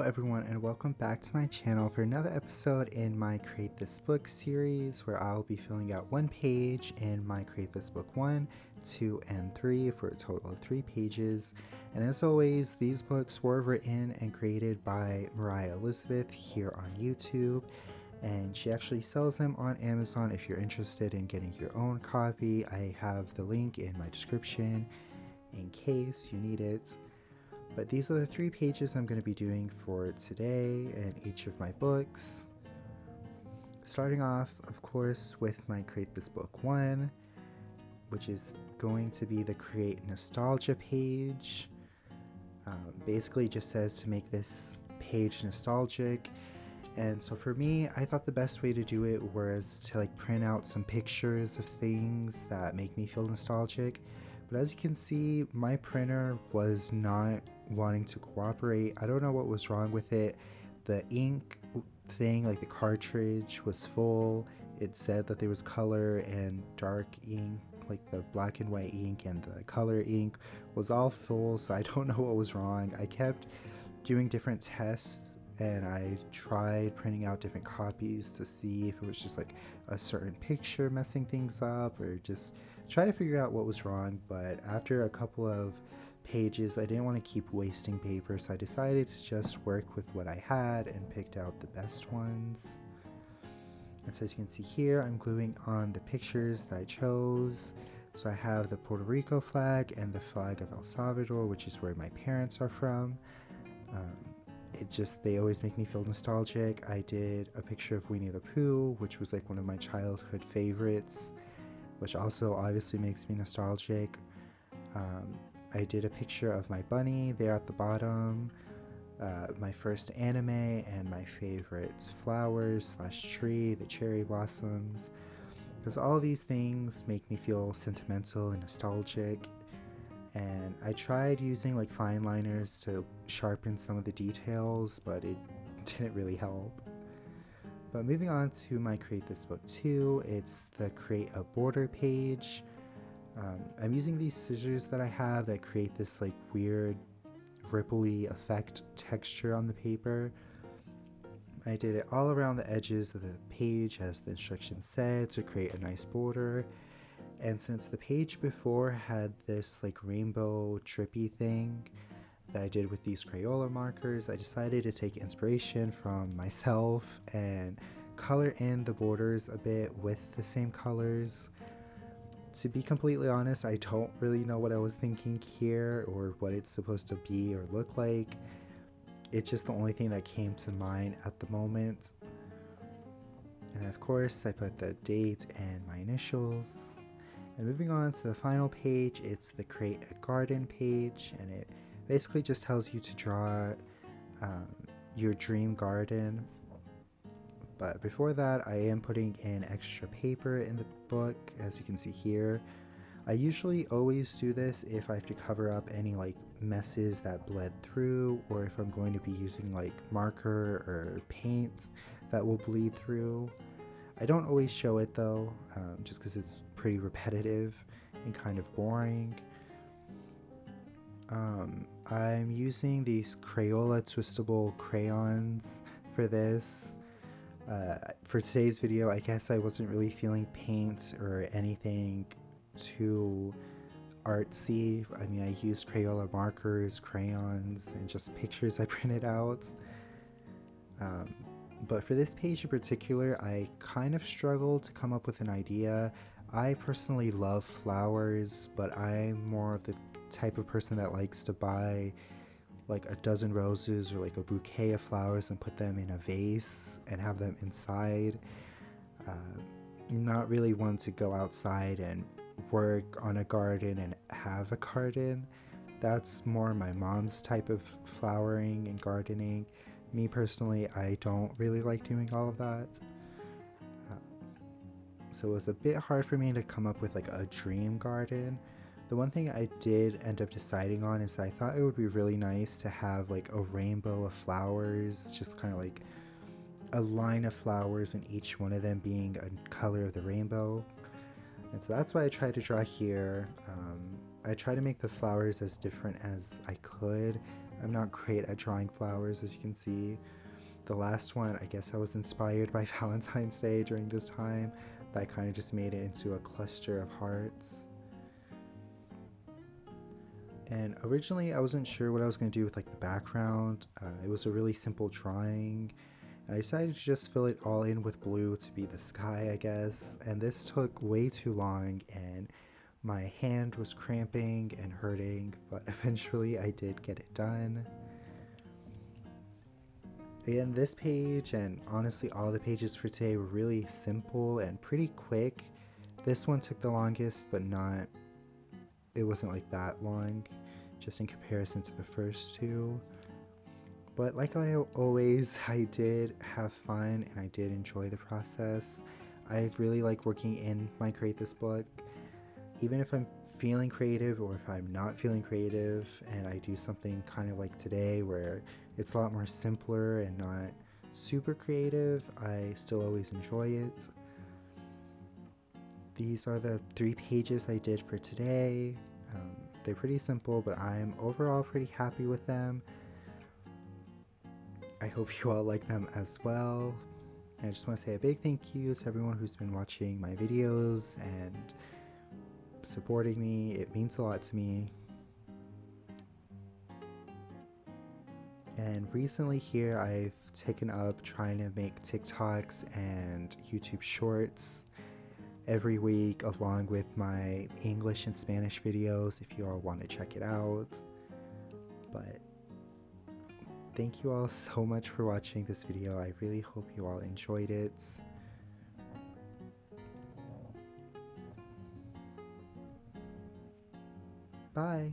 everyone, and welcome back to my channel for another episode in my Create This Book series, where I'll be filling out one page in my Create This Book 1, 2, and 3 for a total of 3 pages. And as always, these books were written and created by Mariah Elizabeth here on YouTube, and she actually sells them on Amazon. If you're interested in getting your own copy, I have the link in my description in case you need it. But these are the 3 pages I'm going to be doing for today in each of my books. Starting off, of course, with my Create This Book 1, which is going to be the Create Nostalgia page. Basically just says to make this page nostalgic. And so for me, I thought the best way to do it was to print out some pictures of things that make me feel nostalgic. But as you can see, my printer was not wanting to cooperate. I don't know what was wrong with it. The ink thing, the cartridge, was full. It said that there was color and dark ink, the black and white ink and the color ink was all full, so I don't know what was wrong. I kept doing different tests and I tried printing out different copies to see if it was just a certain picture messing things up, or just try to figure out what was wrong. But after a couple of pages, I didn't want to keep wasting paper, so I decided to just work with what I had and picked out the best ones. And so as you can see here, I'm gluing on the pictures that I chose. So I have the Puerto Rico flag and the flag of El Salvador, which is where my parents are from. They always make me feel nostalgic. I did a picture of Winnie the Pooh, which was one of my childhood favorites, which also obviously makes me nostalgic. I did a picture of my bunny there at the bottom, my first anime, and my favorite flowers / tree, the cherry blossoms, because all these things make me feel sentimental and nostalgic. And I tried using fine liners to sharpen some of the details, but it didn't really help. But moving on to my Create This Book 2, it's the Create a Border page. I'm using these scissors that I have that create this weird ripply effect texture on the paper. I did it all around the edges of the page as the instructions said, to create a nice border. And since the page before had this rainbow trippy thing that I did with these Crayola markers, I decided to take inspiration from myself and color in the borders a bit with the same colors. To be completely honest, I don't really know what I was thinking here or what it's supposed to be or look like. It's just the only thing that came to mind at the moment. And of course, I put the date and my initials. And moving on to the final page, it's the Create a Garden page, and it basically just tells you to draw your dream garden. But before that, I am putting in extra paper in the book, as you can see here. I usually always do this if I have to cover up any messes that bled through, or if I'm going to be using marker or paint that will bleed through. I don't always show it though, just because it's pretty repetitive and kind of boring. I'm using these Crayola twistable crayons for this. For today's video, I guess I wasn't really feeling paint or anything too artsy. I mean, I used Crayola markers, crayons, and just pictures I printed out. But for this page in particular, I kind of struggled to come up with an idea. I personally love flowers, but I'm more of the type of person that likes to buy a dozen roses or a bouquet of flowers and put them in a vase and have them inside. Not really one to go outside and work on a garden and have a garden. That's more my mom's type of flowering and gardening. Me personally, I don't really like doing all of that. So it was a bit hard for me to come up with a dream garden. The one thing I did end up deciding on is I thought it would be really nice to have a rainbow of flowers, just kind of a line of flowers and each one of them being a color of the rainbow. And so that's what I tried to draw here. I tried to make the flowers as different as I could. I'm not great at drawing flowers, as you can see. The last one, I guess I was inspired by Valentine's Day during this time, but I kind of just made it into a cluster of hearts. And originally I wasn't sure what I was going to do with like the background. It was a really simple drawing, and I decided to just fill it all in with blue to be the sky, I guess. And this took way too long, and my hand was cramping and hurting, but eventually I did get it done. Again, this page, and honestly all the pages for today, were really simple and pretty quick. This one took the longest, but it wasn't like that long, just in comparison to the first two. But like I always, I did have fun and I did enjoy the process. I really like working in my Create This book. Even if I'm feeling creative or if I'm not feeling creative and I do something kind of like today where it's a lot more simpler and not super creative, I still always enjoy it. These are the 3 pages I did for today. They're pretty simple, but I'm overall pretty happy with them. I hope you all like them as well. And I just want to say a big thank you to everyone who's been watching my videos and supporting me. It means a lot to me. And recently here I've taken up trying to make TikToks and YouTube shorts every week along with my English and Spanish videos if you all want to check it out. But thank you all so much for watching this video. I really hope you all enjoyed it. Bye!